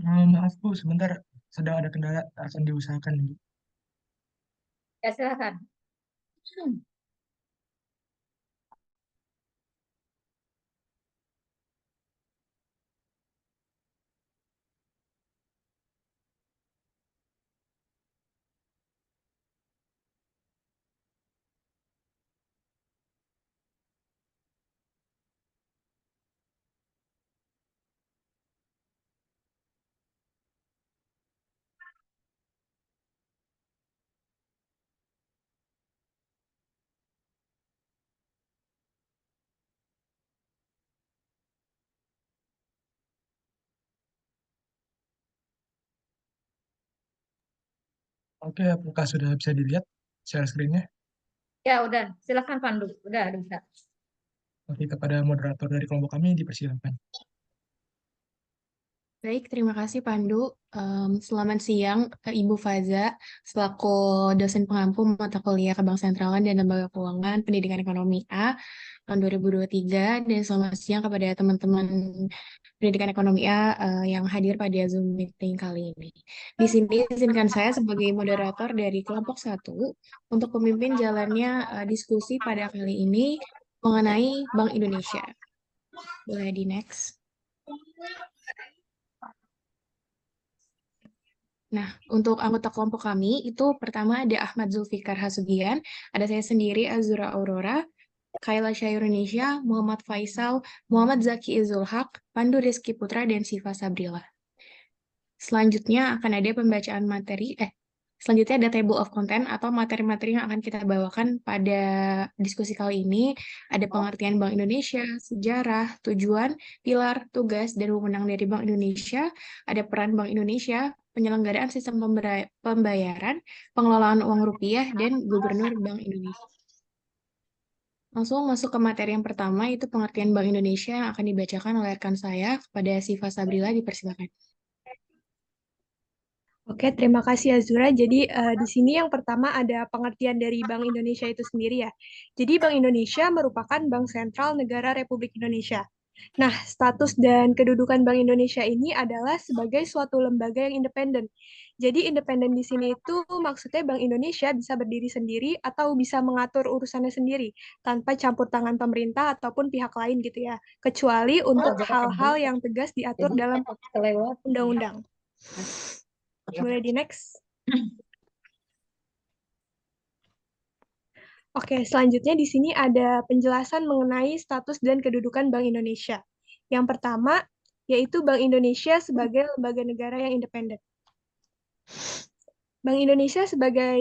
Maaf Bu, sebentar sedang ada kendala akan diusahakan Bu. Ya, silakan. Oke, apakah sudah bisa dilihat share screen-nya? Ya, udah. Silakan Pandu. Udah bisa. Oke, kepada moderator dari kelompok kami dipersilakan. Baik, terima kasih Pandu. Selamat siang, Ibu Faza, selaku dosen pengampu mata kuliah ke Bank Sentralan dan Lembaga Keuangan Pendidikan Ekonomi A tahun 2023, dan selamat siang kepada teman-teman Pendidikan Ekonomi A yang hadir pada Zoom meeting kali ini. Di sini izinkan saya sebagai moderator dari kelompok 1 untuk memimpin jalannya diskusi pada kali ini mengenai Bank Indonesia. Boleh di next. Nah, untuk anggota kelompok kami, itu pertama ada Ahmad Zulfikar Hasugian, ada saya sendiri, Azura Aurora, Kaila Syairunisha, Muhammad Faisal, Muhammad Zaki Izul Haq, Pandu Rizky Putra, dan Siva Sabrila. Selanjutnya akan ada pembacaan materi, selanjutnya ada table of content atau materi-materi yang akan kita bawakan pada diskusi kali ini. Ada pengertian Bank Indonesia, sejarah, tujuan, pilar, tugas, dan wewenang dari Bank Indonesia. Ada peran Bank Indonesia, penyelenggaraan sistem pembayaran, pengelolaan uang rupiah, dan gubernur Bank Indonesia. Langsung masuk ke materi yang pertama, itu pengertian Bank Indonesia yang akan dibacakan oleh rekan saya. Kepada Siva Sabrila, dipersilakan. Oke, terima kasih Azura. Jadi di sini yang pertama ada pengertian dari Bank Indonesia itu sendiri ya. Jadi Bank Indonesia merupakan bank sentral negara Republik Indonesia. Nah, status dan kedudukan Bank Indonesia ini adalah sebagai suatu lembaga yang independen. Jadi independen di sini itu maksudnya Bank Indonesia bisa berdiri sendiri atau bisa mengatur urusannya sendiri tanpa campur tangan pemerintah ataupun pihak lain gitu ya. Kecuali untuk hal-hal yang tegas diatur dalam undang-undang. Boleh di next? Oke, selanjutnya di sini ada penjelasan mengenai status dan kedudukan Bank Indonesia. Yang pertama, yaitu Bank Indonesia sebagai lembaga negara yang independen. Bank Indonesia sebagai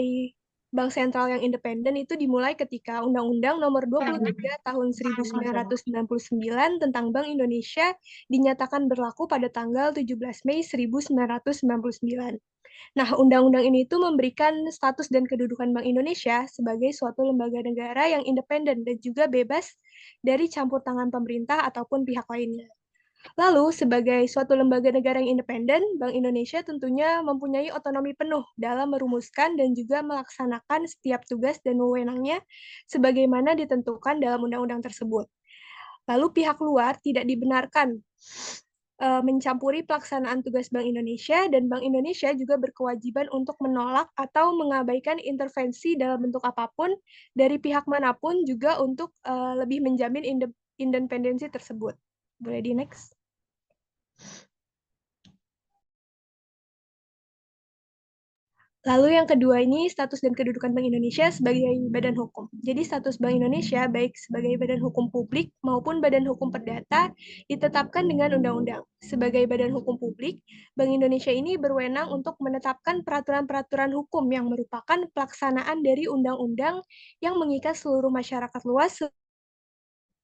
bank sentral yang independen itu dimulai ketika Undang-Undang Nomor 23 Tahun 1999 tentang Bank Indonesia dinyatakan berlaku pada tanggal 17 Mei 1999. Nah, undang-undang ini itu memberikan status dan kedudukan Bank Indonesia sebagai suatu lembaga negara yang independen dan juga bebas dari campur tangan pemerintah ataupun pihak lainnya. Lalu, sebagai suatu lembaga negara yang independen, Bank Indonesia tentunya mempunyai otonomi penuh dalam merumuskan dan juga melaksanakan setiap tugas dan wewenangnya sebagaimana ditentukan dalam undang-undang tersebut. Lalu pihak luar tidak dibenarkan mencampuri pelaksanaan tugas Bank Indonesia, dan Bank Indonesia juga berkewajiban untuk menolak atau mengabaikan intervensi dalam bentuk apapun dari pihak manapun juga untuk lebih menjamin independensi tersebut. Boleh di next? Lalu yang kedua ini status dan kedudukan Bank Indonesia sebagai badan hukum. Jadi status Bank Indonesia baik sebagai badan hukum publik maupun badan hukum perdata ditetapkan dengan undang-undang. Sebagai badan hukum publik, Bank Indonesia ini berwenang untuk menetapkan peraturan-peraturan hukum yang merupakan pelaksanaan dari undang-undang yang mengikat seluruh masyarakat luas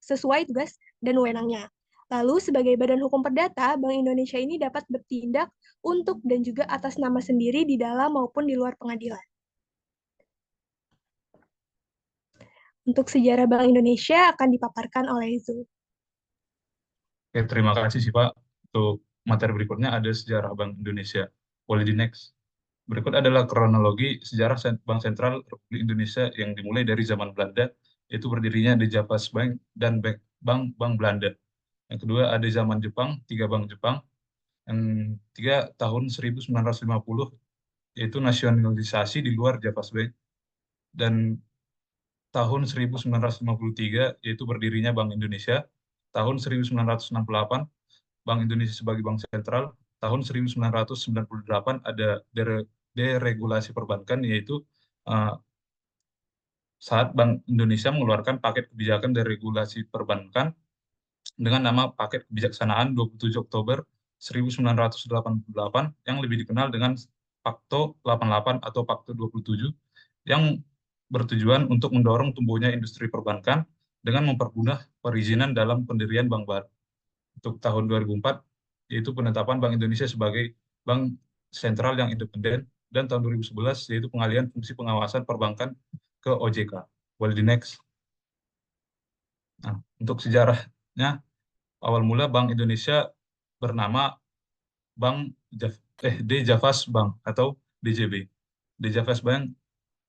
sesuai tugas dan wewenangnya. Lalu, sebagai badan hukum perdata, Bank Indonesia ini dapat bertindak untuk dan juga atas nama sendiri di dalam maupun di luar pengadilan. Untuk sejarah Bank Indonesia akan dipaparkan oleh Zul. Oke, terima kasih sih Pak. Untuk materi berikutnya ada sejarah Bank Indonesia. Boleh di next. Berikut adalah kronologi sejarah Bank Sentral Republik Indonesia yang dimulai dari zaman Belanda, yaitu berdirinya di Javasbank dan Bank Belanda. Yang kedua ada zaman Jepang, 3 bank Jepang. Yang ketiga tahun 1950, yaitu nasionalisasi di luar Javasbank. Dan tahun 1953, yaitu berdirinya Bank Indonesia. Tahun 1968, Bank Indonesia sebagai bank sentral. Tahun 1998 ada deregulasi perbankan, yaitu saat Bank Indonesia mengeluarkan paket kebijakan deregulasi perbankan dengan nama Paket Kebijaksanaan 27 Oktober 1988 yang lebih dikenal dengan Pakto 88 atau Pakto 27 yang bertujuan untuk mendorong tumbuhnya industri perbankan dengan mempermudah perizinan dalam pendirian bank baru. Untuk tahun 2004, yaitu penetapan Bank Indonesia sebagai bank sentral yang independen, dan tahun 2011, yaitu pengalihan fungsi pengawasan perbankan ke OJK. Boleh di next. Nah, untuk sejarahnya, awal mula Bank Indonesia bernama Djavas Bank atau DJB. Djavas Bank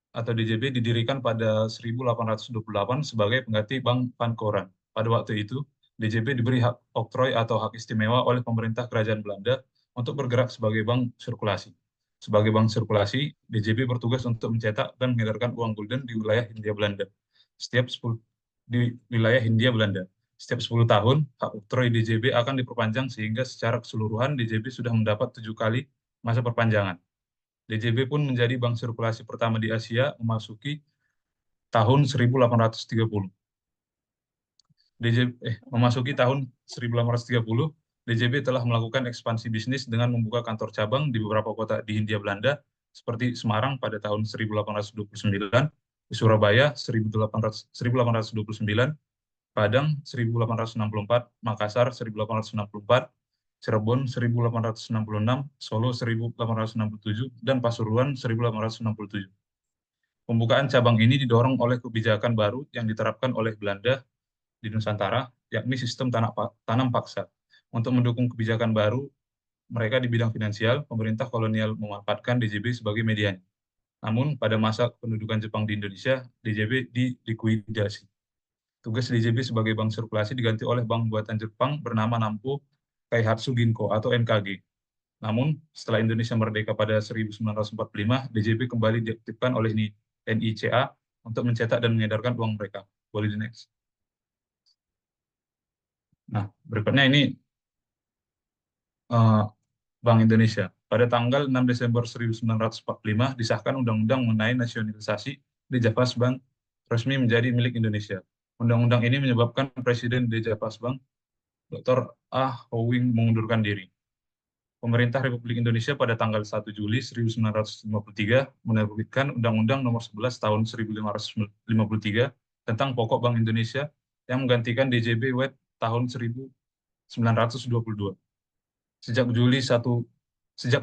atau DJB didirikan pada 1828 sebagai pengganti Bank Pancoran. Pada waktu itu, DJB diberi hak oktroy atau hak istimewa oleh pemerintah Kerajaan Belanda untuk bergerak sebagai bank sirkulasi. Sebagai bank sirkulasi, DJB bertugas untuk mencetak dan mengedarkan uang gulden di wilayah Hindia Belanda. Setiap 10 tahun, hak oktroy DJB akan diperpanjang sehingga secara keseluruhan DJB sudah mendapat 7 kali masa perpanjangan. DJB pun menjadi bank sirkulasi pertama di Asia memasuki tahun 1830. Memasuki tahun 1830, DJB telah melakukan ekspansi bisnis dengan membuka kantor cabang di beberapa kota di Hindia Belanda, seperti Semarang pada tahun 1829, di Surabaya 1829, Padang 1864, Makassar 1864, Cirebon 1866, Solo 1867, dan Pasuruan 1867. Pembukaan cabang ini didorong oleh kebijakan baru yang diterapkan oleh Belanda di Nusantara, yakni sistem tanam paksa. Untuk mendukung kebijakan baru mereka di bidang finansial, pemerintah kolonial memanfaatkan DJB sebagai medianya. Namun, pada masa pendudukan Jepang di Indonesia, DJB dilikuidasi. Tugas DJB sebagai bank sirkulasi diganti oleh bank buatan Jepang bernama Nampo Keihatsu Ginko atau NKG. Namun, setelah Indonesia merdeka pada 1945, DJB kembali diaktifkan oleh NICA untuk mencetak dan mengedarkan uang mereka. Boleh di next. Nah, berikutnya ini Bank Indonesia. Pada tanggal 6 Desember 1945 disahkan Undang-Undang mengenai nasionalisasi Djavas Bank resmi menjadi milik Indonesia. Undang-undang ini menyebabkan Presiden Djavas Bank, Dr. Ah Ho Wing, mengundurkan diri. Pemerintah Republik Indonesia pada tanggal 1 Juli 1953 menerbitkan Undang-Undang Nomor 11 Tahun 1553 tentang Pokok Bank Indonesia yang menggantikan DJB WED tahun 1922. Sejak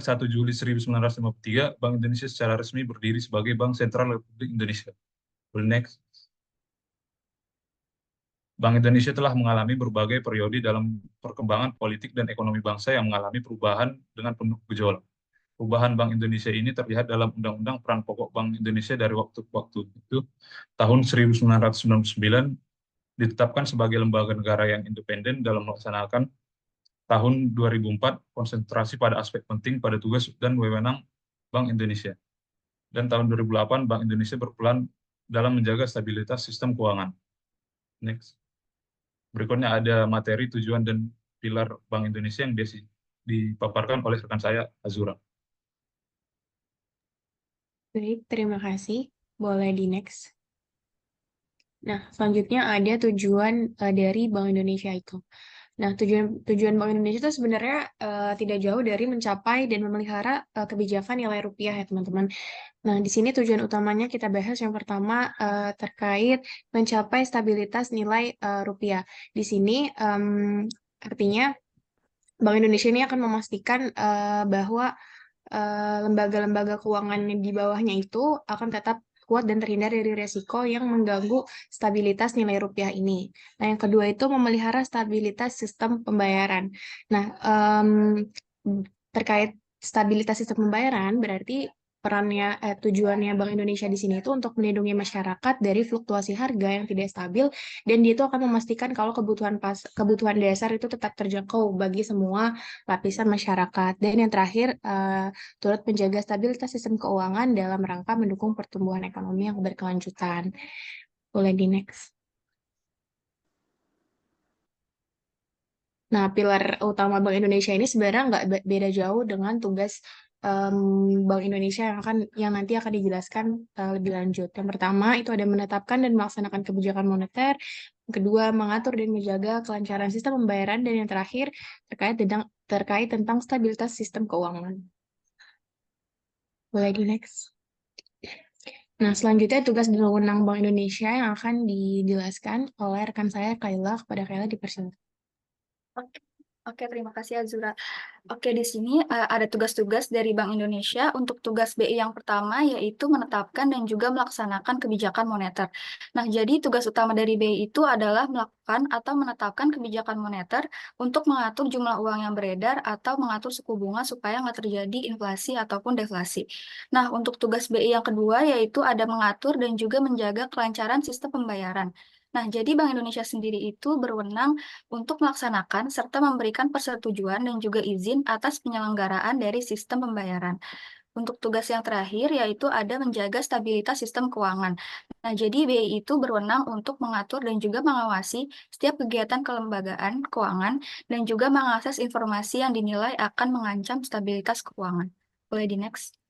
1 Juli 1953, Bank Indonesia secara resmi berdiri sebagai Bank Sentral Republik Indonesia. Next. Bank Indonesia telah mengalami berbagai periode dalam perkembangan politik dan ekonomi bangsa yang mengalami perubahan dengan penuh gejolak. Perubahan Bank Indonesia ini terlihat dalam Undang-Undang Peran Pokok Bank Indonesia dari waktu ke waktu. Itu tahun 1999 ditetapkan sebagai lembaga negara yang independen dalam melaksanakan. Tahun 2004 konsentrasi pada aspek penting pada tugas dan wewenang Bank Indonesia. Dan tahun 2008 Bank Indonesia berperan dalam menjaga stabilitas sistem keuangan. Next. Berikutnya ada materi, tujuan, dan pilar Bank Indonesia yang dipaparkan oleh rekan saya, Azura. Baik, terima kasih. Boleh di next. Nah, selanjutnya ada tujuan dari Bank Indonesia itu. Nah, tujuan Bank Indonesia itu sebenarnya tidak jauh dari mencapai dan memelihara kebijakan nilai rupiah ya, teman-teman. Nah, di sini tujuan utamanya kita bahas yang pertama terkait mencapai stabilitas nilai rupiah. Di sini artinya Bank Indonesia ini akan memastikan bahwa lembaga-lembaga keuangan di bawahnya itu akan tetap kuat dan terhindar dari resiko yang mengganggu stabilitas nilai rupiah ini. Nah, yang kedua itu memelihara stabilitas sistem pembayaran. Nah, terkait stabilitas sistem pembayaran berarti tujuannya Bank Indonesia di sini itu untuk melindungi masyarakat dari fluktuasi harga yang tidak stabil, dan dia itu akan memastikan kalau kebutuhan dasar itu tetap terjangkau bagi semua lapisan masyarakat. Dan yang terakhir, turut menjaga stabilitas sistem keuangan dalam rangka mendukung pertumbuhan ekonomi yang berkelanjutan. Boleh di next. Nah, pilar utama Bank Indonesia ini sebenarnya nggak beda jauh dengan tugas Bank Indonesia yang nanti akan dijelaskan lebih lanjut. Yang pertama itu ada menetapkan dan melaksanakan kebijakan moneter. Yang kedua, mengatur dan menjaga kelancaran sistem pembayaran. Dan yang terakhir, terkait tentang stabilitas sistem keuangan. Boleh di next. Nah, selanjutnya tugas dan wewenang Bank Indonesia yang akan dijelaskan oleh rekan saya, Kayla. Kepada Kayla dipersilakan. Oke, terima kasih Azura. Oke, di sini ada tugas-tugas dari Bank Indonesia. Untuk tugas BI yang pertama yaitu menetapkan dan juga melaksanakan kebijakan moneter. Nah, jadi tugas utama dari BI itu adalah melakukan atau menetapkan kebijakan moneter untuk mengatur jumlah uang yang beredar atau mengatur suku bunga supaya nggak terjadi inflasi ataupun deflasi. Nah, untuk tugas BI yang kedua yaitu ada mengatur dan juga menjaga kelancaran sistem pembayaran. Nah, jadi Bank Indonesia sendiri itu berwenang untuk melaksanakan serta memberikan persetujuan dan juga izin atas penyelenggaraan dari sistem pembayaran. Untuk tugas yang terakhir yaitu ada menjaga stabilitas sistem keuangan. Nah, jadi BI itu berwenang untuk mengatur dan juga mengawasi setiap kegiatan kelembagaan keuangan dan juga mengakses informasi yang dinilai akan mengancam stabilitas keuangan. Boleh di next.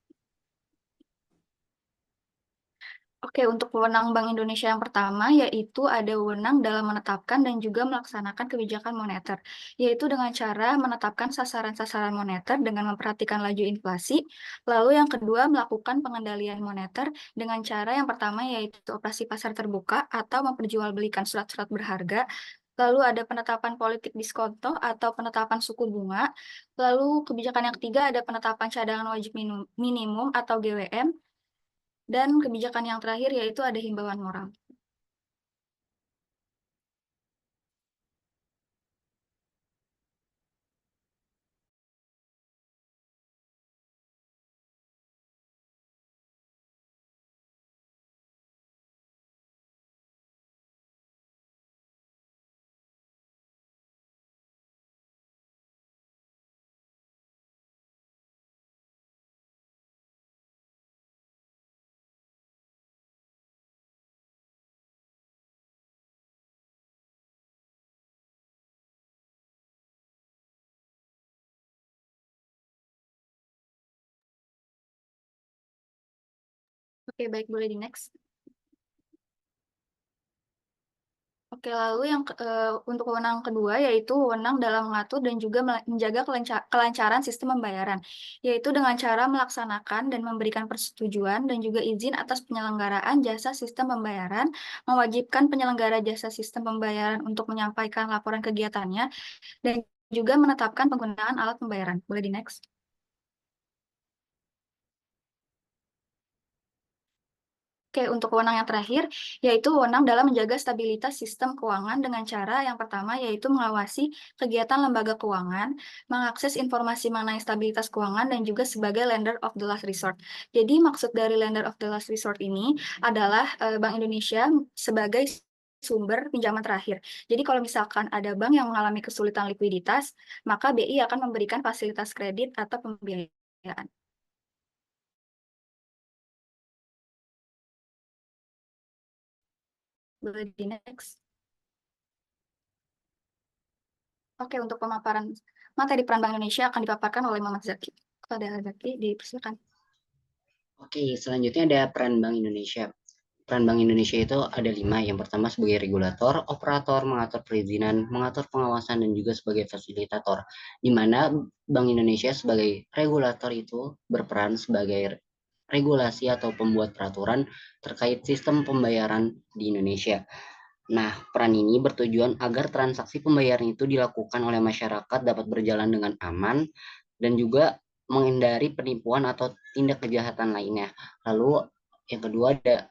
Oke, untuk wewenang Bank Indonesia yang pertama yaitu ada wewenang dalam menetapkan dan juga melaksanakan kebijakan moneter, yaitu dengan cara menetapkan sasaran-sasaran moneter dengan memperhatikan laju inflasi. Lalu yang kedua melakukan pengendalian moneter dengan cara yang pertama yaitu operasi pasar terbuka atau memperjualbelikan surat-surat berharga. Lalu ada penetapan politik diskonto atau penetapan suku bunga. Lalu kebijakan yang ketiga ada penetapan cadangan wajib minimum atau GWM. Dan kebijakan yang terakhir yaitu ada himbauan moral. Oke, baik, boleh di next. Oke, lalu untuk wewenang kedua yaitu wewenang dalam mengatur dan juga menjaga kelancaran sistem pembayaran, yaitu dengan cara melaksanakan dan memberikan persetujuan dan juga izin atas penyelenggaraan jasa sistem pembayaran, mewajibkan penyelenggara jasa sistem pembayaran untuk menyampaikan laporan kegiatannya, dan juga menetapkan penggunaan alat pembayaran. Boleh di next. Oke, untuk wewenang yang terakhir, yaitu wewenang dalam menjaga stabilitas sistem keuangan dengan cara yang pertama yaitu mengawasi kegiatan lembaga keuangan, mengakses informasi mengenai stabilitas keuangan, dan juga sebagai lender of the last resort. Jadi maksud dari lender of the last resort ini adalah Bank Indonesia sebagai sumber pinjaman terakhir. Jadi kalau misalkan ada bank yang mengalami kesulitan likuiditas, maka BI akan memberikan fasilitas kredit atau pembiayaan. Boleh di next. Oke, untuk pemaparan materi peran Bank Indonesia akan dipaparkan oleh Muhammad Zaki. Kepada Zaki, dipersilakan. Oke, selanjutnya ada peran Bank Indonesia. Peran Bank Indonesia itu ada 5. Yang pertama sebagai regulator, operator, mengatur perizinan, mengatur pengawasan, dan juga sebagai fasilitator. Di mana Bank Indonesia sebagai regulator itu berperan sebagai regulasi atau pembuat peraturan terkait sistem pembayaran di Indonesia. Nah, peran ini bertujuan agar transaksi pembayaran itu dilakukan oleh masyarakat dapat berjalan dengan aman dan juga menghindari penipuan atau tindak kejahatan lainnya. Lalu yang kedua ada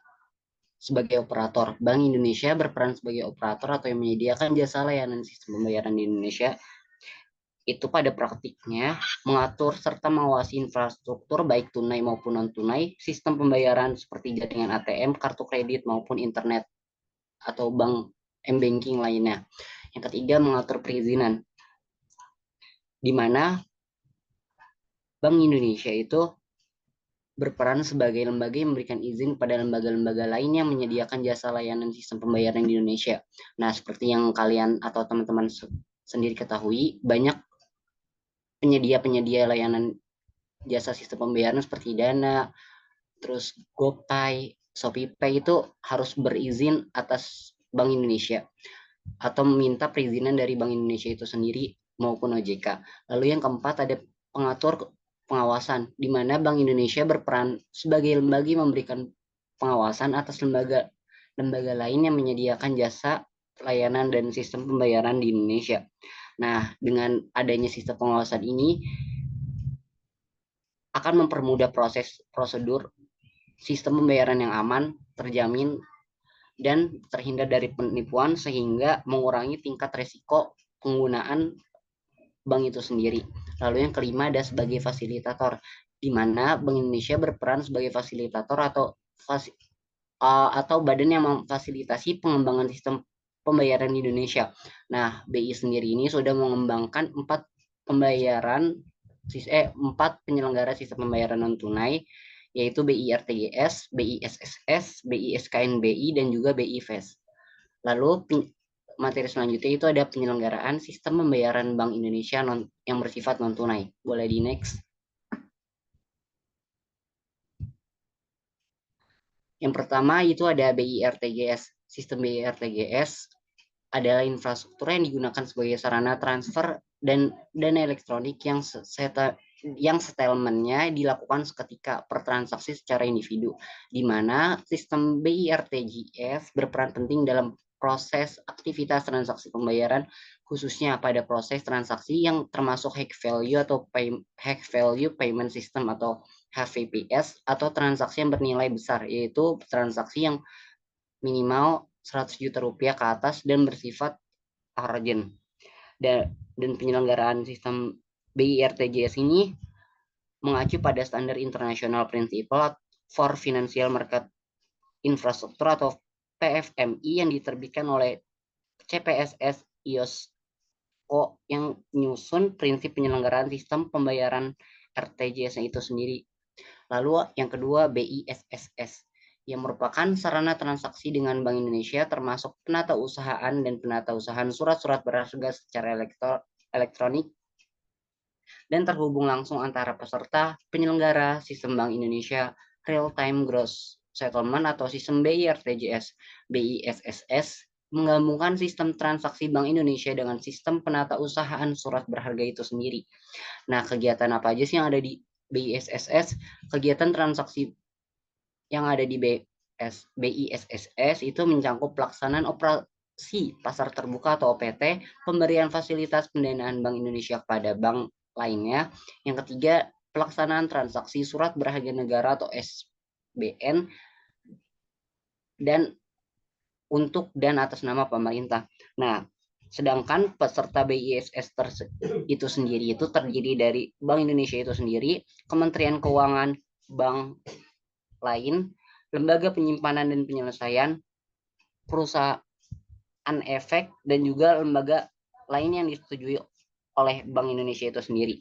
sebagai operator. Bank Indonesia berperan sebagai operator atau yang menyediakan jasa layanan sistem pembayaran di Indonesia. Itu pada praktiknya mengatur serta mengawasi infrastruktur baik tunai maupun non-tunai, sistem pembayaran seperti jaringan ATM, kartu kredit maupun internet atau bank m-banking lainnya. Yang ketiga mengatur perizinan, di mana Bank Indonesia itu berperan sebagai lembaga yang memberikan izin pada lembaga-lembaga lain yang menyediakan jasa layanan sistem pembayaran di Indonesia. Nah, seperti yang kalian atau teman-teman sendiri ketahui, banyak penyedia-penyedia layanan jasa sistem pembayaran seperti Dana, terus GoPay, ShopeePay itu harus berizin atas Bank Indonesia atau meminta perizinan dari Bank Indonesia itu sendiri maupun OJK. Lalu yang keempat ada pengatur pengawasan, di mana Bank Indonesia berperan sebagai lembaga yang memberikan pengawasan atas lembaga lain yang menyediakan jasa layanan dan sistem pembayaran di Indonesia. Nah, dengan adanya sistem pengawasan ini akan mempermudah prosedur sistem pembayaran yang aman, terjamin, dan terhindar dari penipuan sehingga mengurangi tingkat resiko penggunaan bank itu sendiri. Lalu yang kelima ada sebagai fasilitator, di mana Bank Indonesia berperan sebagai fasilitator atau badan yang memfasilitasi pengembangan sistem pembayaran di Indonesia. Nah, BI sendiri ini sudah mengembangkan 4 penyelenggara sistem pembayaran non tunai, yaitu BI RTGS, BI SSS, BI SKNBI, dan juga BI FES. Lalu materi selanjutnya itu ada penyelenggaraan sistem pembayaran Bank Indonesia yang bersifat non tunai. Boleh di next. Yang pertama itu ada BI RTGS. Sistem BI RTGS adalah infrastruktur yang digunakan sebagai sarana transfer dan dana elektronik yang settlementnya dilakukan seketika per transaksi secara individu, di mana sistem BI RTGS berperan penting dalam proses aktivitas transaksi pembayaran, khususnya pada proses transaksi yang termasuk high value payment system atau HVPS, atau transaksi yang bernilai besar, yaitu transaksi yang minimal 100 juta rupiah ke atas dan bersifat urgent. Dan penyelenggaraan sistem BI RTGS ini mengacu pada standar International Principle for Financial Market Infrastructure atau PFMI yang diterbitkan oleh CPSS IOSCO yang menyusun prinsip penyelenggaraan sistem pembayaran RTGS itu sendiri. Lalu yang kedua BISSS yang merupakan sarana transaksi dengan Bank Indonesia termasuk penatausahaan dan penatausahaan surat-surat berharga secara elektronik dan terhubung langsung antara peserta penyelenggara sistem Bank Indonesia Real Time Gross Settlement atau sistem BI RTGS. BISSS menggabungkan sistem transaksi Bank Indonesia dengan sistem penatausahaan surat berharga itu sendiri. Nah, kegiatan apa aja sih yang ada di BISSS? Kegiatan transaksi yang ada di BISSS itu mencakup pelaksanaan operasi pasar terbuka atau OPT, pemberian fasilitas pendanaan Bank Indonesia kepada bank lainnya. Yang ketiga, pelaksanaan transaksi surat berharga negara atau SBN dan untuk dan atas nama pemerintah. Nah, sedangkan peserta BISSS itu sendiri itu terdiri dari Bank Indonesia itu sendiri, Kementerian Keuangan, bank lain, lembaga penyimpanan dan penyelesaian, perusahaan efek, dan juga lembaga lain yang disetujui oleh Bank Indonesia itu sendiri.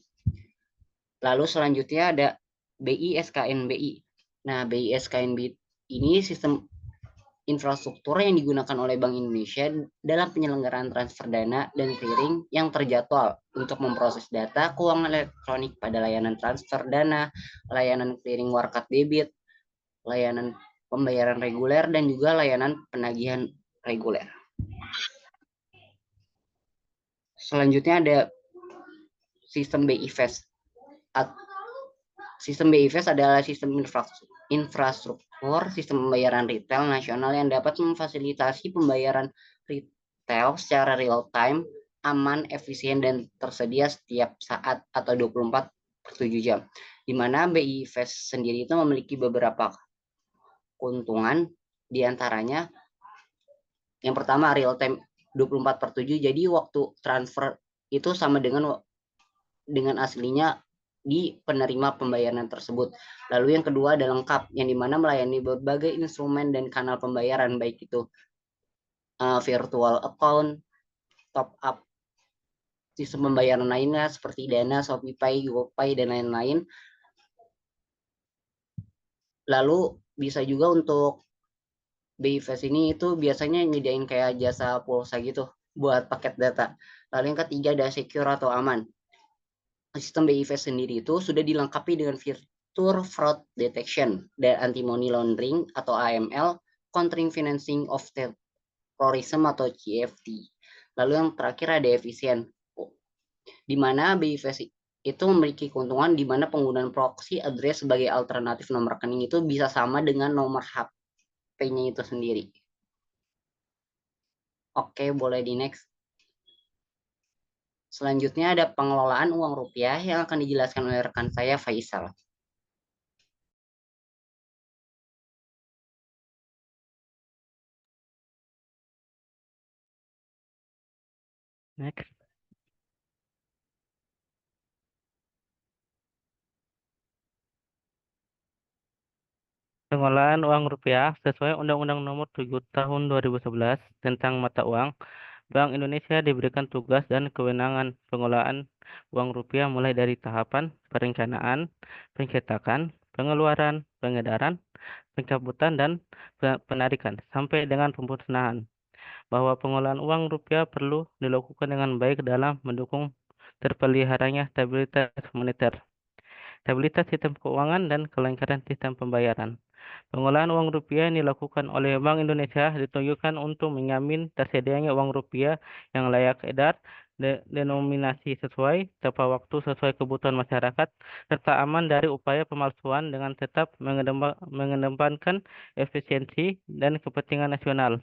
Lalu selanjutnya ada BI SKNBI. Nah, BI SKNBI ini sistem infrastruktur yang digunakan oleh Bank Indonesia dalam penyelenggaraan transfer dana dan clearing yang terjadwal untuk memproses data keuangan elektronik pada layanan transfer dana, layanan clearing warkat debit, layanan pembayaran reguler, dan juga layanan penagihan reguler. Selanjutnya ada sistem BI-FAST. Sistem BI-FAST adalah sistem infrastruktur sistem pembayaran retail nasional yang dapat memfasilitasi pembayaran retail secara real time, aman, efisien, dan tersedia setiap saat atau 24/7 jam. Di mana BI-FAST sendiri itu memiliki beberapa keuntungan, diantaranya yang pertama real time 24/7, jadi waktu transfer itu sama dengan aslinya di penerima pembayaran tersebut. Lalu yang kedua ada lengkap, yang dimana melayani berbagai instrumen dan kanal pembayaran, baik itu virtual account, top up, sistem pembayaran lainnya seperti Dana, ShopeePay, GoPay, dan lain-lain. Lalu bisa juga untuk BI-FAST ini itu biasanya nyediain kayak jasa pulsa gitu buat paket data. Lalu yang ketiga ada secure atau aman. Sistem BI-FAST sendiri itu sudah dilengkapi dengan fitur fraud detection dan anti money laundering atau AML, countering financing of terrorism atau CFT. Lalu yang terakhir ada efisien, di mana BI-FAST itu memiliki keuntungan di mana penggunaan proxy address sebagai alternatif nomor rekening itu bisa sama dengan nomor HP-nya itu sendiri. Oke, boleh di next. Selanjutnya ada pengelolaan uang rupiah yang akan dijelaskan oleh rekan saya, Faisal. Next. Pengelolaan uang rupiah sesuai Undang-Undang Nomor 7 Tahun 2011 tentang mata uang, Bank Indonesia diberikan tugas dan kewenangan pengelolaan uang rupiah mulai dari tahapan perencanaan, pencetakan, pengeluaran, pengedaran, pencabutan, dan penarikan, sampai dengan pemusnahan. Bahwa pengelolaan uang rupiah perlu dilakukan dengan baik dalam mendukung terpeliharanya stabilitas moneter, stabilitas sistem keuangan, dan kelancaran sistem pembayaran. Pengelolaan uang rupiah yang dilakukan oleh Bank Indonesia ditujukan untuk menjamin tersedianya uang rupiah yang layak edar, denominasi sesuai, tepat waktu sesuai kebutuhan masyarakat, serta aman dari upaya pemalsuan dengan tetap mengedepankan efisiensi dan kepentingan nasional.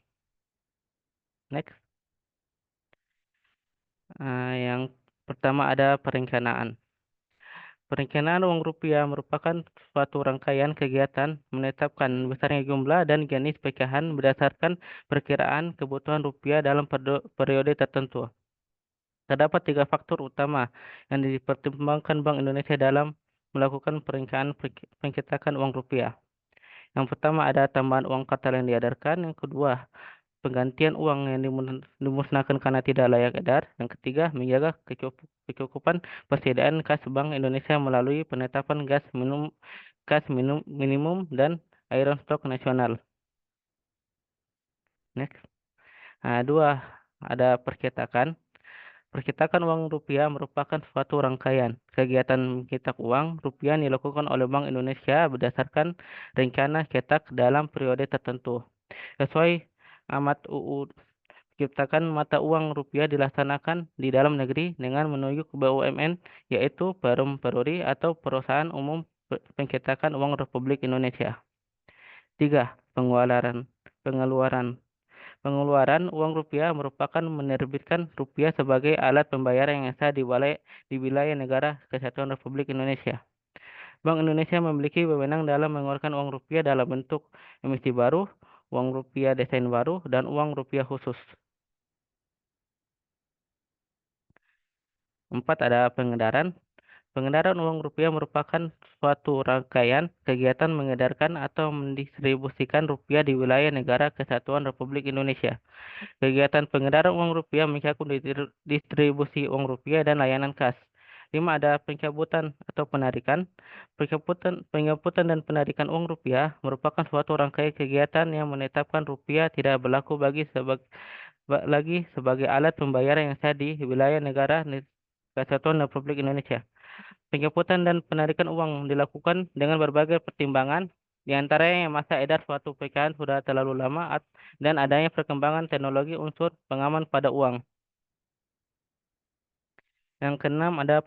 Next. Yang pertama ada perencanaan. Perencanaan uang rupiah merupakan suatu rangkaian kegiatan menetapkan besarnya jumlah dan jenis pecahan berdasarkan perkiraan kebutuhan rupiah dalam periode tertentu. Terdapat 3 faktor utama yang dipertimbangkan Bank Indonesia dalam melakukan perencanaan pencetakan uang rupiah. Yang pertama ada tambahan uang kartal yang diedarkan. Yang kedua, penggantian uang yang dimusnahkan karena tidak layak edar. Yang ketiga, menjaga kecukupan persediaan kas Bank Indonesia melalui penetapan gas minimum dan iron stock nasional. Next. Dua, ada percetakan. Percetakan uang rupiah merupakan suatu rangkaian kegiatan mencetak uang rupiah yang dilakukan oleh Bank Indonesia berdasarkan rencana cetak dalam periode tertentu. Sesuai amat UU Ciptakan mata uang rupiah dilaksanakan di dalam negeri dengan menunjuk BUMN, yaitu Perum Peruri atau Perusahaan Umum Pencetakan Uang Republik Indonesia. 3. Pengeluaran uang rupiah merupakan menerbitkan rupiah sebagai alat pembayaran yang sah di wilayah negara Kesatuan Republik Indonesia. Bank Indonesia memiliki wewenang dalam mengeluarkan uang rupiah dalam bentuk emisi baru, uang rupiah desain baru, dan uang rupiah khusus. 4. Ada pengedaran. Pengedaran uang rupiah merupakan suatu rangkaian kegiatan mengedarkan atau mendistribusikan rupiah di wilayah negara Kesatuan Republik Indonesia. Kegiatan pengedaran uang rupiah mencakup distribusi uang rupiah dan layanan kas. 5. Ada pencabutan atau penarikan. Pencabutan dan penarikan uang rupiah merupakan suatu rangkaian kegiatan yang menetapkan rupiah tidak berlaku lagi sebagai alat pembayaran yang sah di wilayah negara Kesatuan Republik Indonesia. Pencabutan dan penarikan uang dilakukan dengan berbagai pertimbangan, di antaranya masa edar suatu pecahan sudah terlalu lama dan adanya perkembangan teknologi unsur pengaman pada uang. Yang keenam ada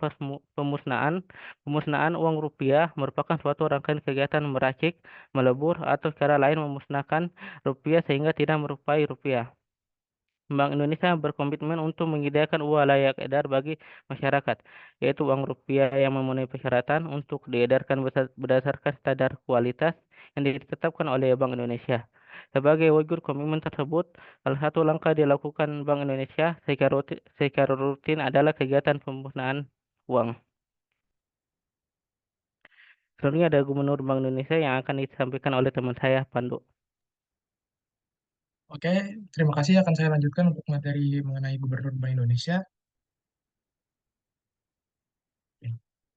pemusnahan. Pemusnahan uang rupiah merupakan suatu rangkaian kegiatan meracik, melebur, atau secara lain memusnahkan rupiah sehingga tidak merupai rupiah. Bank Indonesia berkomitmen untuk menyediakan uang layak edar bagi masyarakat, yaitu uang rupiah yang memenuhi persyaratan untuk diedarkan berdasarkan standar kualitas yang ditetapkan oleh Bank Indonesia. Sebagai wujud komitmen tersebut, salah satu langkah dilakukan Bank Indonesia secara rutin adalah kegiatan pemusnahan uang. Selanjutnya ada Gubernur Bank Indonesia yang akan disampaikan oleh teman saya, Pandu. Oke, terima kasih. Akan saya lanjutkan untuk materi mengenai Gubernur Bank Indonesia.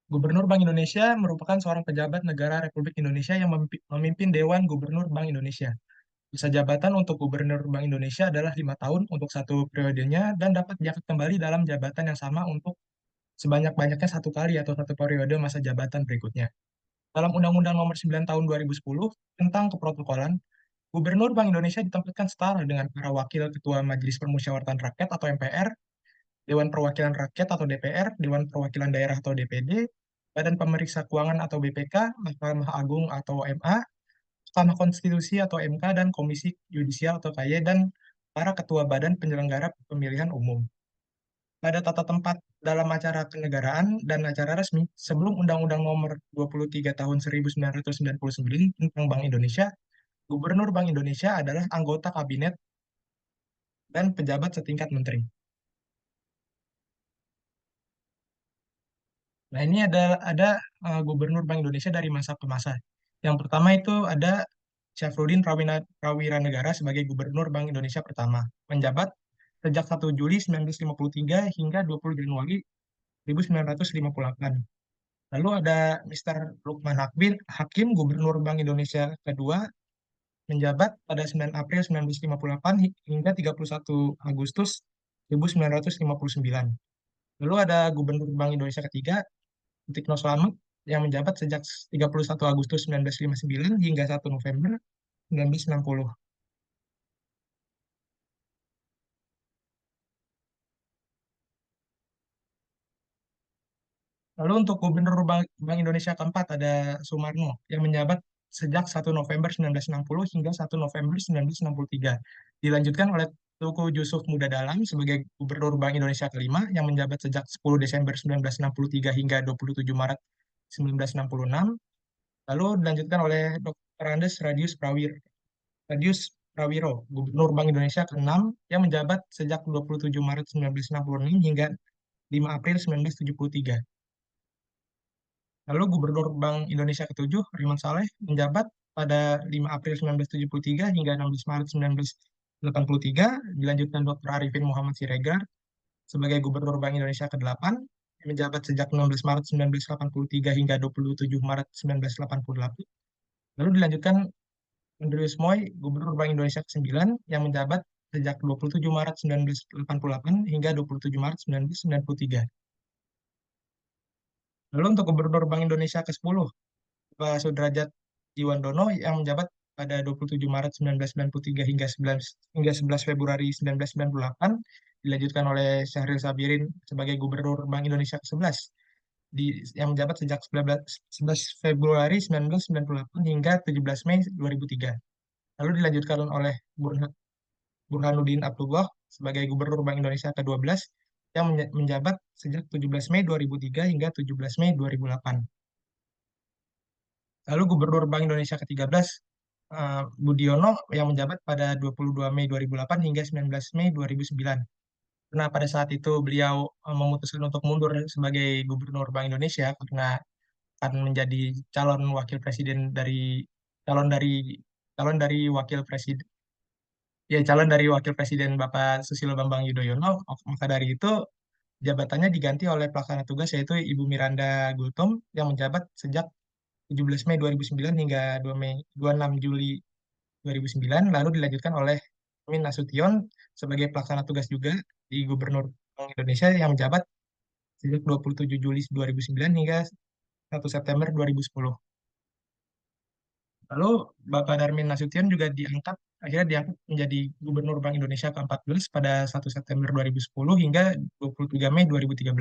Gubernur Bank Indonesia merupakan seorang pejabat negara Republik Indonesia yang memimpin Dewan Gubernur Bank Indonesia. Masa jabatan untuk Gubernur Bank Indonesia adalah 5 tahun untuk satu periodenya dan dapat diangkat kembali dalam jabatan yang sama untuk sebanyak-banyaknya 1 kali atau 1 periode masa jabatan berikutnya. Dalam Undang-Undang Nomor 9 Tahun 2010 tentang Keprotokolan, Gubernur Bank Indonesia ditempatkan setara dengan para wakil Ketua Majelis Permusyawaratan Rakyat atau MPR, Dewan Perwakilan Rakyat atau DPR, Dewan Perwakilan Daerah atau DPD, Badan Pemeriksa Keuangan atau BPK, Mahkamah Agung atau MA, Mahkamah Konstitusi atau MK, dan Komisi Yudisial atau KY, dan para Ketua Badan Penyelenggara Pemilihan Umum. Pada tata tempat dalam acara kenegaraan dan acara resmi sebelum Undang-Undang Nomor 23 Tahun 1999 tentang Bank Indonesia, Gubernur Bank Indonesia adalah anggota kabinet dan pejabat setingkat menteri. Nah, ini ada Gubernur Bank Indonesia dari masa ke masa. Yang pertama itu ada Syafruddin Prawiranegara sebagai Gubernur Bank Indonesia pertama, menjabat sejak 1 Juli 1953 hingga 20 Januari 1958. Lalu ada Mr. Lukman Hakim, Gubernur Bank Indonesia kedua, menjabat pada 9 April 1958 hingga 31 Agustus 1959. Lalu ada Gubernur Bank Indonesia ketiga, Sutikno Slamet, yang menjabat sejak 31 Agustus 1959 hingga 1 November 1960. Lalu untuk Gubernur Bank Indonesia keempat ada Sumarno, yang menjabat sejak 1 November 1960 hingga 1 November 1963. Dilanjutkan oleh Tuku Yusuf Muda Dalam sebagai Gubernur Bank Indonesia kelima, yang menjabat sejak 10 Desember 1963 hingga 27 Maret 1966. Lalu dilanjutkan oleh Dr. Andes Radius Prawiro, Gubernur Bank Indonesia ke-6, yang menjabat sejak 27 Maret 1966 hingga 5 April 1973. Lalu Gubernur Bank Indonesia ke-7, Riman Saleh, menjabat pada 5 April 1973 hingga 16 Maret 1983, dilanjutkan Dr. Arifin Muhammad Siregar sebagai Gubernur Bank Indonesia ke-8, yang menjabat sejak 16 Maret 1983 hingga 27 Maret 1988. Lalu dilanjutkan Andrews Moy, Gubernur Bank Indonesia ke-9, yang menjabat sejak 27 Maret 1988 hingga 27 Maret 1993. Lalu untuk Gubernur Bank Indonesia ke-10, Pak Sudrajat Jiwandono, yang menjabat pada 27 Maret 1993 hingga 11 Februari 1998, dilanjutkan oleh Syahril Sabirin sebagai Gubernur Bank Indonesia ke-11, yang menjabat sejak 11 Februari 1998 hingga 17 Mei 2003. Lalu dilanjutkan oleh Burhanuddin Abdullah sebagai Gubernur Bank Indonesia ke-12, yang menjabat sejak 17 Mei 2003 hingga 17 Mei 2008. Lalu Gubernur Bank Indonesia ke-13, Budiono, yang menjabat pada 22 Mei 2008 hingga 19 Mei 2009. Karena pada saat itu beliau memutuskan untuk mundur sebagai Gubernur Bank Indonesia karena akan menjadi calon wakil presiden Bapak Susilo Bambang Yudhoyono. Maka dari itu Jabatannya diganti oleh pelaksana tugas yaitu Ibu Miranda Gultom yang menjabat sejak 17 Mei 2009 hingga 26 Juli 2009, lalu dilanjutkan oleh Min Nasution sebagai pelaksana tugas juga di Gubernur Bank Indonesia yang menjabat sejak 27 Juli 2009 hingga 1 September 2010. Lalu Bapak Darmin Nasution juga akhirnya diangkat menjadi Gubernur Bank Indonesia ke-14 pada 1 September 2010 hingga 23 Mei 2013.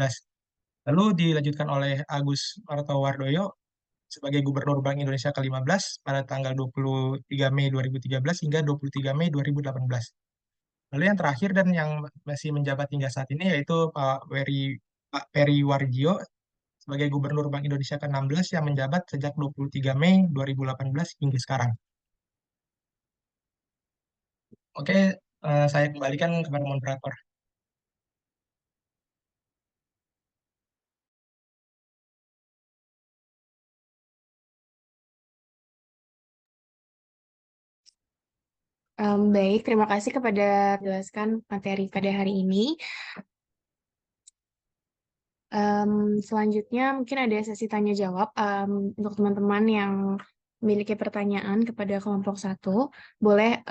Lalu dilanjutkan oleh Agus Martowardoyo sebagai Gubernur Bank Indonesia ke-15 pada tanggal 23 Mei 2013 hingga 23 Mei 2018. Lalu yang terakhir dan yang masih menjabat hingga saat ini yaitu Pak Peri Warjio sebagai Gubernur Bank Indonesia ke-16 yang menjabat sejak 23 Mei 2018 hingga sekarang. Oke, saya kembalikan kepada moderator. Baik, terima kasih kepada jelaskan materi pada hari ini. Selanjutnya mungkin ada sesi tanya jawab untuk teman-teman yang memiliki pertanyaan kepada kelompok 1, boleh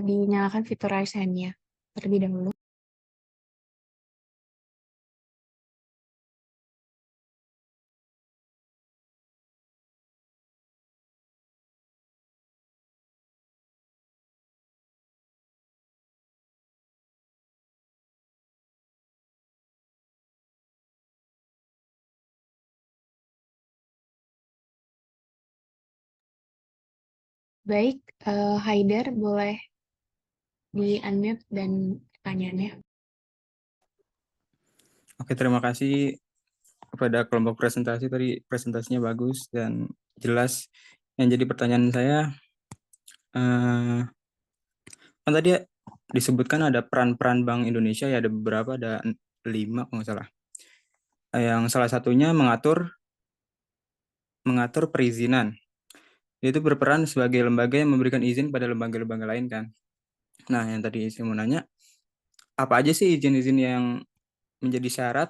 dinyalakan fitur raise hand-nya terlebih dahulu. Baik, Haidar boleh di-unmute dan pertanyaannya. Oke, terima kasih kepada kelompok presentasi. Tadi presentasinya bagus dan jelas. Yang jadi pertanyaan saya, kan tadi disebutkan ada peran-peran Bank Indonesia, ya ada beberapa, ada 5 kalau nggak salah. Yang salah satunya mengatur perizinan. Itu berperan sebagai lembaga yang memberikan izin pada lembaga-lembaga lain kan. Nah, yang tadi saya mau nanya, apa aja sih izin-izin yang menjadi syarat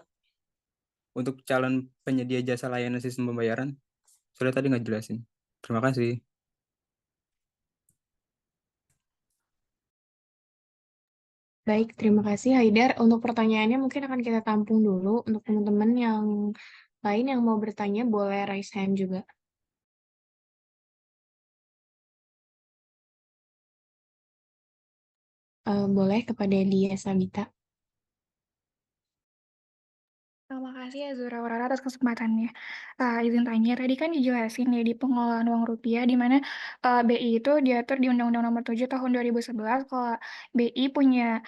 untuk calon penyedia jasa layanan sistem pembayaran? Soalnya tadi nggak jelasin. Terima kasih. Baik, terima kasih Haidar. Untuk pertanyaannya mungkin akan kita tampung dulu. Untuk teman-teman yang lain yang mau bertanya boleh raise hand juga. Boleh kepada Dia Sabita. Terima kasih ya Zura Aurora atas kesempatannya. Izin tanya, tadi kan dijelasin ya di pengelolaan uang rupiah, di mana BI itu diatur di Undang-Undang Nomor 7 Tahun 2011, kalau BI punya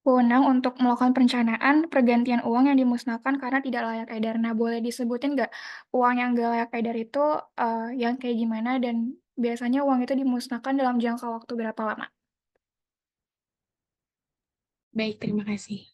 wewenang untuk melakukan perencanaan pergantian uang yang dimusnahkan karena tidak layak edar. Nah, boleh disebutin nggak uang yang nggak layak edar itu yang kayak gimana, dan biasanya uang itu dimusnahkan dalam jangka waktu berapa lama? Baik, terima kasih.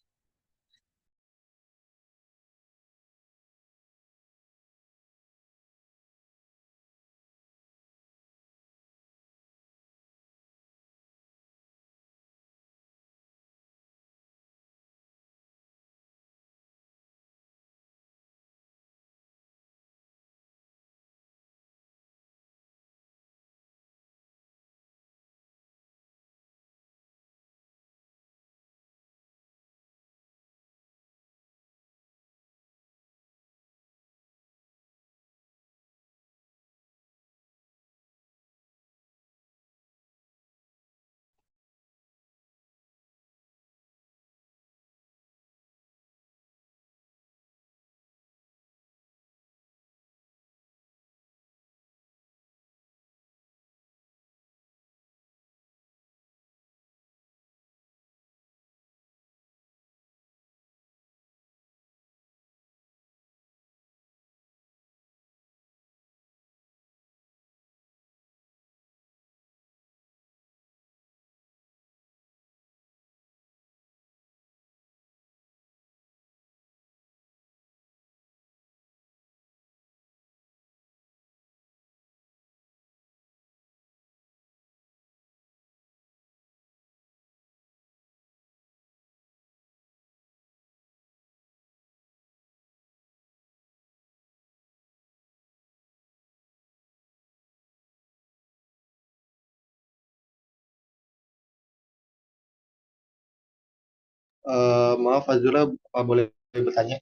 Maaf Azura, apa boleh bertanya?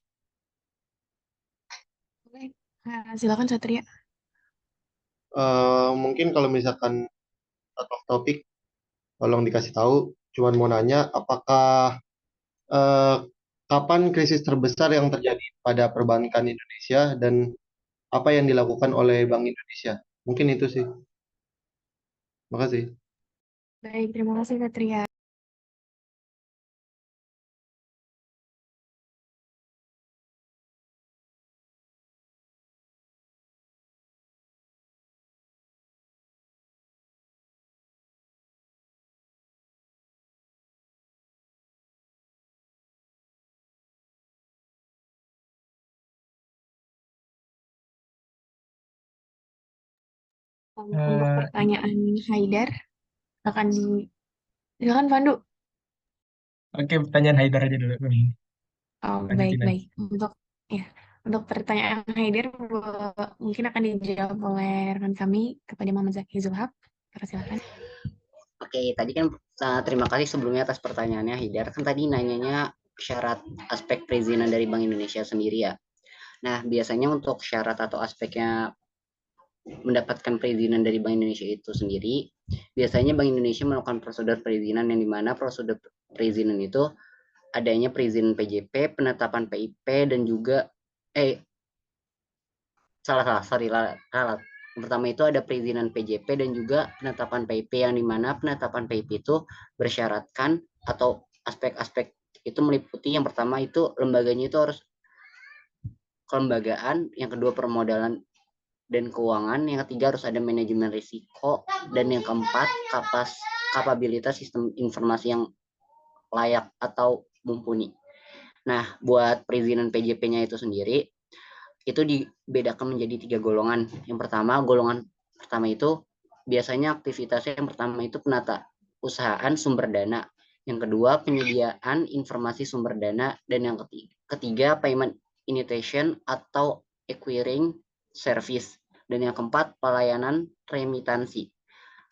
Boleh. Silakan Satria. Mungkin kalau misalkan out of topik, tolong dikasih tahu. Cuman mau nanya, apakah eh, kapan krisis terbesar yang terjadi pada perbankan Indonesia dan apa yang dilakukan oleh Bank Indonesia? Mungkin itu sih. Makasih. Baik, terima kasih Satria. Untuk Eh, pertanyaan Haidar, akan silakan Pandu. oke, pertanyaan Haidar aja dulu. Oh, Lanjutin aja. baik. Ya, untuk pertanyaan Haidar mungkin akan dijawab oleh rekan kami kepada Muhammad Zaki Zulhak. Silakan. Oke, tadi kan terima kasih sebelumnya atas pertanyaannya Hidar. Kan tadi nanyanya syarat aspek perizinan dari Bank Indonesia sendiri ya. Nah, biasanya untuk syarat atau aspeknya mendapatkan perizinan dari Bank Indonesia itu sendiri, biasanya Bank Indonesia melakukan prosedur perizinan yang dimana prosedur perizinan itu adanya perizinan PJP, penetapan PIP, dan juga sorry, yang pertama itu ada perizinan PJP dan juga penetapan PIP, yang dimana penetapan PIP itu bersyaratkan atau aspek-aspek itu meliputi yang pertama itu lembaganya itu harus kelembagaan, yang kedua permodalan dan keuangan, yang ketiga harus ada manajemen risiko, dan yang keempat kapabilitas sistem informasi yang layak atau mumpuni. Nah, buat perizinan PJP-nya itu sendiri itu dibedakan menjadi 3 golongan. Yang pertama, golongan pertama itu biasanya aktivitasnya yang pertama itu penata usahaan sumber dana, yang kedua penyediaan informasi sumber dana, dan yang ketiga payment initiation atau acquiring service, dan yang keempat pelayanan remitansi.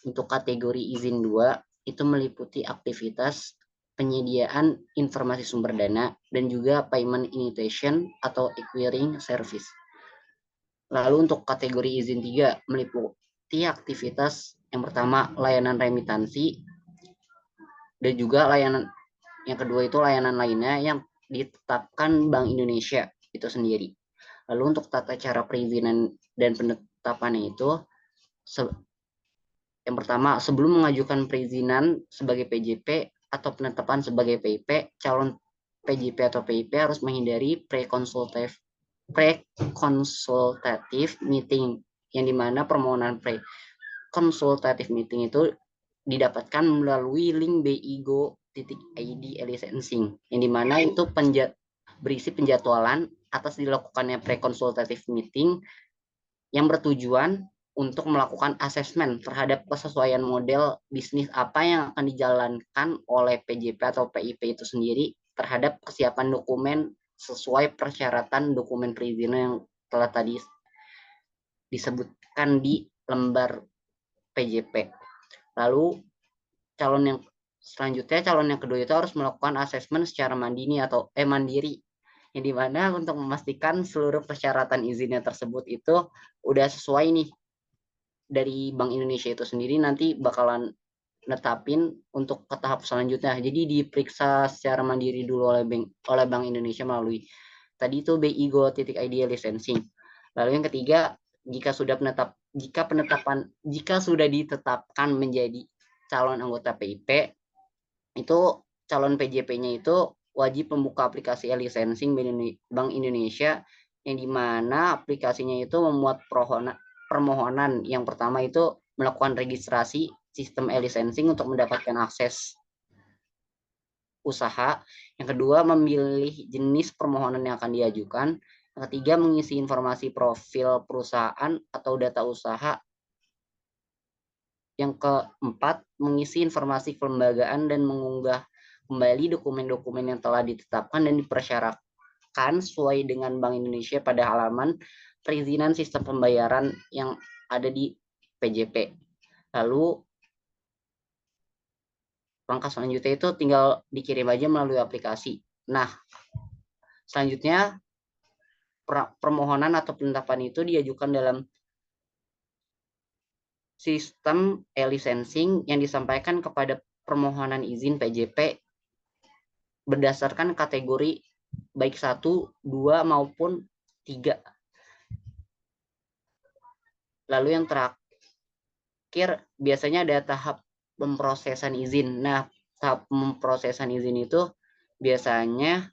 Untuk kategori izin 2 itu meliputi aktivitas penyediaan informasi sumber dana dan juga payment initiation atau acquiring service. Lalu untuk kategori izin 3 meliputi aktivitas yang pertama layanan remitansi, dan juga layanan yang kedua itu layanan lainnya yang ditetapkan Bank Indonesia itu sendiri. Lalu untuk tata cara perizinan dan penetapannya itu yang pertama, sebelum mengajukan perizinan sebagai PJP atau penetapan sebagai PIP, calon PJP atau PIP harus menghindari pre-consultative meeting, yang dimana permohonan pre-consultative meeting itu didapatkan melalui link bigo.id e-licensing, yang dimana itu berisi penjadwalan atas dilakukannya pre-consultative meeting yang bertujuan untuk melakukan asesmen terhadap kesesuaian model bisnis apa yang akan dijalankan oleh PJP atau PIP itu sendiri terhadap kesiapan dokumen sesuai persyaratan dokumen perizinan yang telah tadi disebutkan di lembar PJP. Lalu calon yang selanjutnya, calon yang kedua itu harus melakukan asesmen secara mandiri, yang dimana untuk memastikan seluruh persyaratan izinnya tersebut itu udah sesuai nih dari Bank Indonesia itu sendiri nanti bakalan netapin untuk ke tahap selanjutnya. Jadi diperiksa secara mandiri dulu oleh Bank Indonesia melalui tadi itu bigo.id licensing. Lalu yang ketiga, jika sudah ditetapkan menjadi calon anggota PIP, itu calon PJP-nya itu wajib membuka aplikasi e-licensing Bank Indonesia, yang dimana aplikasinya itu memuat permohonan yang pertama itu melakukan registrasi sistem e-licensing untuk mendapatkan akses usaha, yang kedua memilih jenis permohonan yang akan diajukan, yang ketiga mengisi informasi profil perusahaan atau data usaha, yang keempat mengisi informasi kelembagaan dan mengunggah kembali dokumen-dokumen yang telah ditetapkan dan dipersyaratkan sesuai dengan Bank Indonesia pada halaman perizinan sistem pembayaran yang ada di PJP. Lalu Langkah selanjutnya itu tinggal dikirim aja melalui aplikasi. Nah, selanjutnya permohonan atau penetapan itu diajukan dalam sistem e-licensing yang disampaikan kepada permohonan izin PJP berdasarkan kategori baik 1, 2 maupun 3. Lalu yang terakhir biasanya ada tahap pemrosesan izin. Nah, tahap pemrosesan izin itu biasanya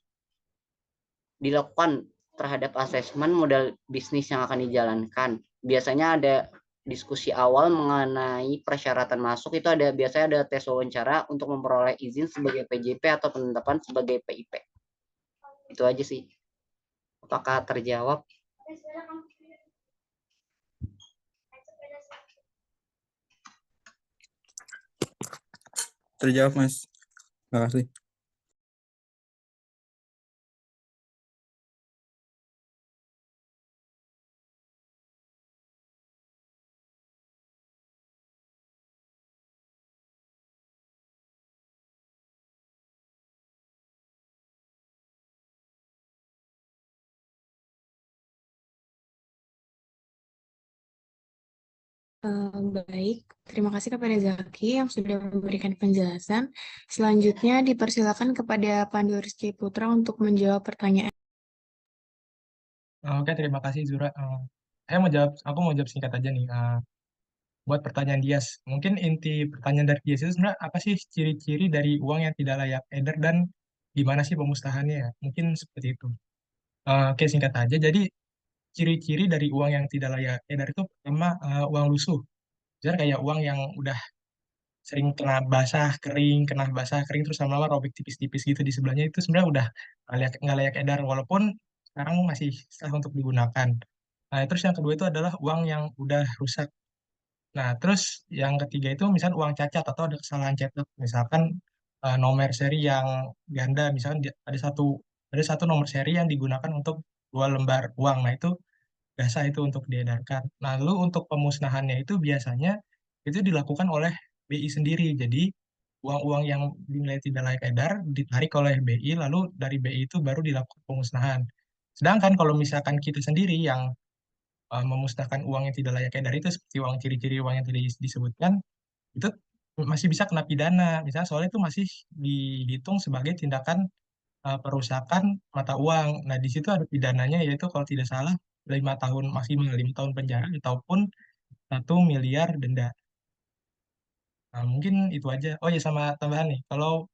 dilakukan terhadap asesmen modal bisnis yang akan dijalankan. Biasanya ada diskusi awal mengenai persyaratan masuk, itu biasanya ada tes wawancara untuk memperoleh izin sebagai PJP atau penetapan sebagai PIP. Itu aja sih. Apakah terjawab? Terjawab, Mas. Terima kasih. Baik, terima kasih kepada Zaki yang sudah memberikan penjelasan. Selanjutnya dipersilakan kepada Pandu Rizky Putra untuk menjawab pertanyaan. Oke, terima kasih Zura. Aku mau jawab singkat aja nih. Buat pertanyaan Dias, mungkin inti pertanyaan dari Dias itu sebenarnya apa sih ciri-ciri dari uang yang tidak layak edar dan gimana sih pemusnahannya ya? Mungkin seperti itu. Oke, singkat aja. Jadi ciri-ciri dari uang yang tidak layak edar itu pertama uang lusuh. Jadi kayak uang yang udah sering kena basah, kering, terus lama-lama robek tipis-tipis gitu di sebelahnya itu sebenarnya udah nggak layak edar, walaupun sekarang masih sah untuk digunakan. Nah, terus yang kedua itu adalah uang yang udah rusak. Nah, terus yang ketiga itu misalnya uang cacat atau ada kesalahan cetak, misalkan nomor seri yang ganda, misalkan ada satu nomor seri yang digunakan untuk 2 lembar uang. Nah, itu nggak sah itu untuk diedarkan. Nah, lalu untuk pemusnahannya itu biasanya itu dilakukan oleh BI sendiri. Jadi uang-uang yang dinilai tidak layak edar ditarik oleh BI, lalu dari BI itu baru dilakukan pemusnahan. Sedangkan kalau misalkan kita sendiri yang memusnahkan uang yang tidak layak edar itu seperti uang ciri-ciri uang yang tadi disebutkan, itu masih bisa kena pidana. Misalnya soalnya itu masih dihitung sebagai tindakan perusakan mata uang. Nah, di situ ada pidananya yaitu kalau tidak salah 5 tahun maksimal 5 tahun penjara ataupun 1 miliar denda. Nah, mungkin itu aja. Oh ya, sama tambahan nih, kalau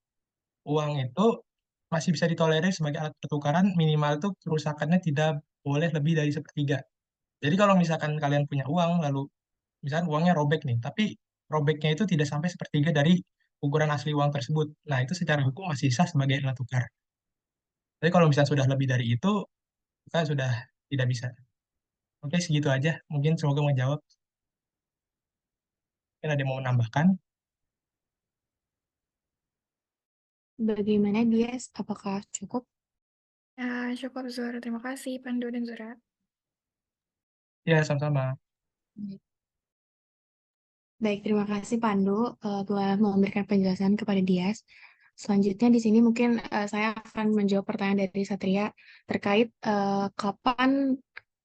uang itu masih bisa ditolerir sebagai alat pertukaran, minimal itu kerusakannya tidak boleh lebih dari sepertiga. Jadi kalau misalkan kalian punya uang, lalu misalkan uangnya robek nih, tapi robeknya itu tidak sampai sepertiga dari ukuran asli uang tersebut. Nah, itu secara hukum masih sah sebagai alat tukar. Tapi kalau misalnya sudah lebih dari itu, kita sudah tidak bisa. Oke, segitu aja. Mungkin semoga menjawab. Mungkin ada yang mau menambahkan. Bagaimana Dias? Apakah cukup? Ya, cukup Zura. Terima kasih Pandu dan Zura. Ya, sama-sama. Baik, terima kasih Pandu telah memberikan penjelasan kepada Dias. Selanjutnya di sini mungkin saya akan menjawab pertanyaan dari Satria terkait kapan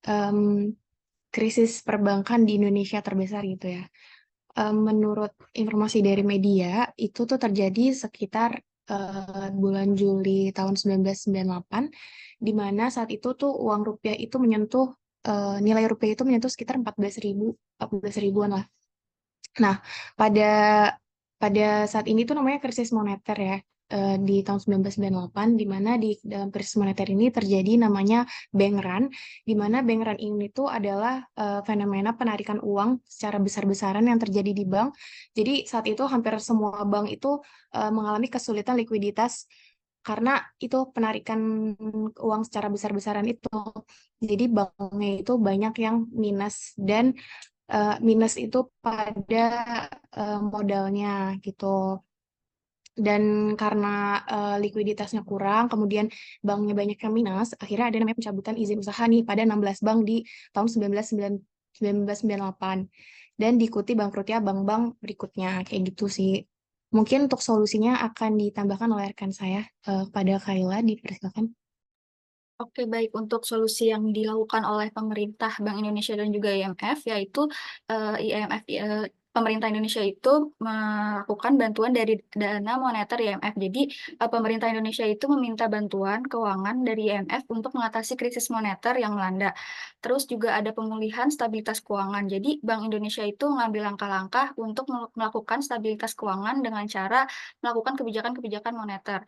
em, krisis perbankan di Indonesia terbesar gitu ya. Menurut informasi dari media, itu tuh terjadi sekitar bulan Juli tahun 1998, di mana saat itu tuh uang rupiah itu menyentuh, nilai rupiah itu menyentuh sekitar 14 ribuan lah. Nah, pada saat ini tuh namanya krisis moneter ya, di tahun 1998, di mana di dalam krisis moneter ini terjadi namanya bank run, di mana bank run ini tuh adalah fenomena penarikan uang secara besar-besaran yang terjadi di bank. Jadi saat itu hampir semua bank itu mengalami kesulitan likuiditas karena itu penarikan uang secara besar-besaran itu. Jadi banknya itu banyak yang minus dan minus itu pada modalnya gitu. Dan karena likuiditasnya kurang, kemudian banknya banyak yang minus, akhirnya ada namanya pencabutan izin usaha nih pada 16 bank di tahun 1998. Dan diikuti bangkrutnya bank-bank berikutnya, kayak gitu sih. Mungkin untuk solusinya akan ditambahkan oleh rekan saya. Kepada Kayla, dipersilakan. Oke, baik. Untuk solusi yang dilakukan oleh pemerintah Bank Indonesia dan juga IMF, yaitu pemerintah Indonesia itu melakukan bantuan dari dana moneter IMF. Jadi, pemerintah Indonesia itu meminta bantuan keuangan dari IMF untuk mengatasi krisis moneter yang melanda. Terus juga ada pemulihan stabilitas keuangan. Jadi, Bank Indonesia itu mengambil langkah-langkah untuk melakukan stabilitas keuangan dengan cara melakukan kebijakan-kebijakan moneter.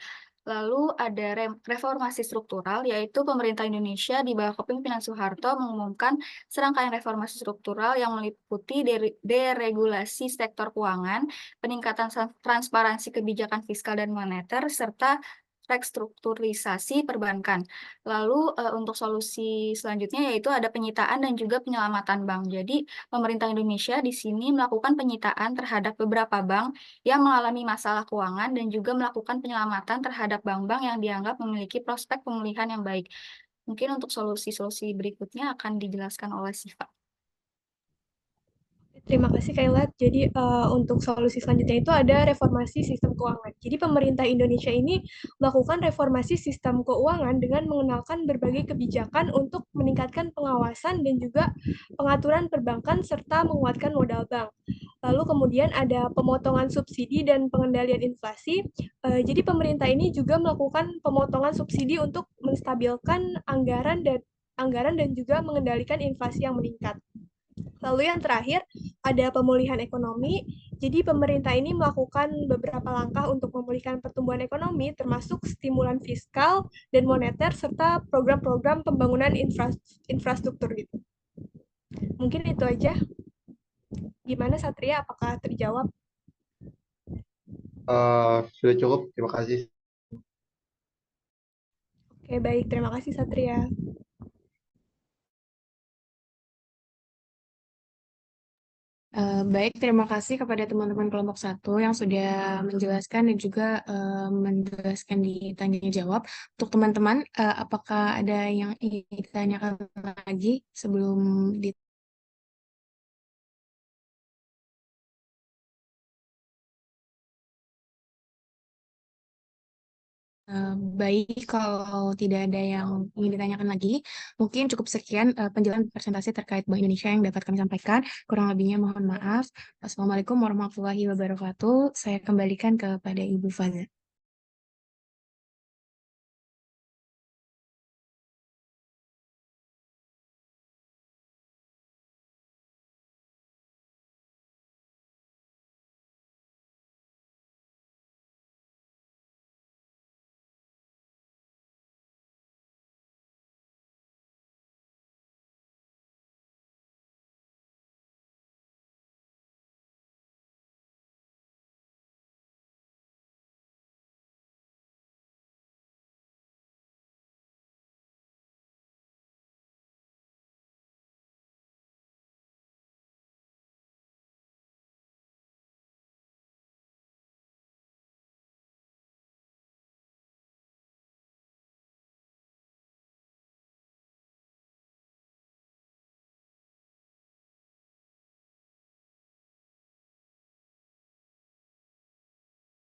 Lalu ada reformasi struktural, yaitu pemerintah Indonesia di bawah kepemimpinan Soeharto mengumumkan serangkaian reformasi struktural yang meliputi deregulasi sektor keuangan, peningkatan transparansi kebijakan fiskal dan moneter, serta restrukturisasi perbankan. Lalu untuk solusi selanjutnya yaitu ada penyitaan dan juga penyelamatan bank. Jadi pemerintah Indonesia di sini melakukan penyitaan terhadap beberapa bank yang mengalami masalah keuangan dan juga melakukan penyelamatan terhadap bank-bank yang dianggap memiliki prospek pemulihan yang baik. Mungkin untuk solusi-solusi berikutnya akan dijelaskan oleh Siva. Terima kasih Kayla. Jadi untuk solusi selanjutnya itu ada reformasi sistem keuangan. Jadi pemerintah Indonesia ini melakukan reformasi sistem keuangan dengan mengenalkan berbagai kebijakan untuk meningkatkan pengawasan dan juga pengaturan perbankan serta menguatkan modal bank. Lalu kemudian ada pemotongan subsidi dan pengendalian inflasi. Jadi pemerintah ini juga melakukan pemotongan subsidi untuk menstabilkan anggaran dan juga mengendalikan inflasi yang meningkat. Lalu yang terakhir, ada pemulihan ekonomi. Jadi pemerintah ini melakukan beberapa langkah untuk memulihkan pertumbuhan ekonomi, termasuk stimulan fiskal dan moneter, serta program-program pembangunan infrastruktur gitu. Mungkin itu aja. Gimana Satria, apakah terjawab? Sudah cukup, terima kasih. Oke, baik. Terima kasih Satria. Baik, terima kasih kepada teman-teman kelompok 1 yang sudah menjelaskan dan juga menjelaskan di tanya jawab. Untuk teman-teman, apakah ada yang ingin ditanyakan lagi sebelum di Baik, kalau tidak ada yang ingin ditanyakan lagi, mungkin cukup sekian penjelasan presentasi terkait Bank Indonesia yang dapat kami sampaikan. Kurang lebihnya mohon maaf. Assalamualaikum warahmatullahi wabarakatuh. Saya kembalikan kepada Ibu Faza.